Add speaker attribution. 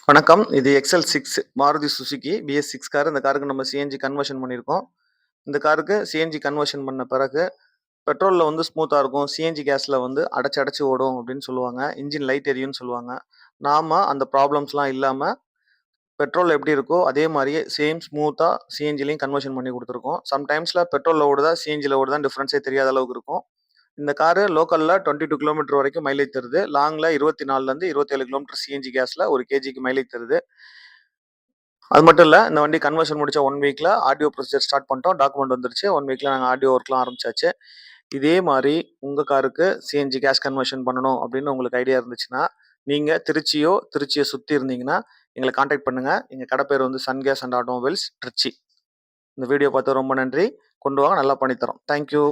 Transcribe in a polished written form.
Speaker 1: வணக்கம். இது XL 6 Maruti Suzuki BS6 car. இந்த காருக்கு நம்ம சிஎன்ஜி கன்வர்ஷன் பண்ணியிருக்கோம். இந்த காருக்கு சிஎன்ஜி கன்வர்ஷன் பண்ண பிறகு பெட்ரோல்ல வந்து ஸ்மூத்தா இருக்கும். சிஎன்ஜி கேஸ்ல வந்து அடைச்சு அடைச்சு ஓடும் அப்படின்னு சொல்லுவாங்க. இன்ஜின் லைட் எரியும்னு சொல்லுவாங்க. நாம அந்த ப்ராப்ளம்ஸ்லாம் இல்லாம பெட்ரோல்ல எப்படி இருக்கோ அதே மாரியே சேம் ஸ்மூத்தா சிஎன்ஜிலயும் கன்வர்ஷன் பண்ணி குடுத்துருக்கோம். சம்டைம்ஸ்ல பெட்ரோல்ல ஓடுதா, சிஎன்ஜில ஓடுதான்னு டிஃபரன்ஸே தெரியாத அளவுக்கு இருக்கும். இந்த காரு லோக்கல்ல 22 கிலோமீட்டர் வரைக்கும் மைலேஜ் தருது. லாங்ல 24லேருந்து 27 கிலோமீட்டர் சிஎன்ஜி கேஸ்ல 1 கேஜிக்கு மைலேஜ் தருது. அது மட்டும் இல்ல, இந்த வண்டி கன்வர்ஷன் முடிச்ச 1 வீக்ல ஆர்டிஓ ப்ரொசீஜர் ஸ்டார்ட் பண்ணிட்டோம். டாக்குமெண்ட் வந்துருச்சு. 1 வீக்ல நாங்க ஆர்டிஓ ஒர்க்லாம் ஆரம்பிச்சாச்சு. இதே மாரி உங்க காருக்கு சிஎன்ஜி கேஸ் கன்வர்ஷன் பண்ணணும் அப்படின்னு உங்களுக்கு ஐடியா இருந்துச்சுன்னா, நீங்க திருச்சிய சுத்தி இருந்தீங்கன்னா, எங்கள கான்டாக்ட் பண்ணுங்க. எங்க கடை பேர் வந்து sun gas and automobiles, Trichy. இந்த வீடியோ பார்த்தது ரொம்ப நன்றி. கொண்டு வாங்க, நல்லா பண்ணி தரோம். Thank you.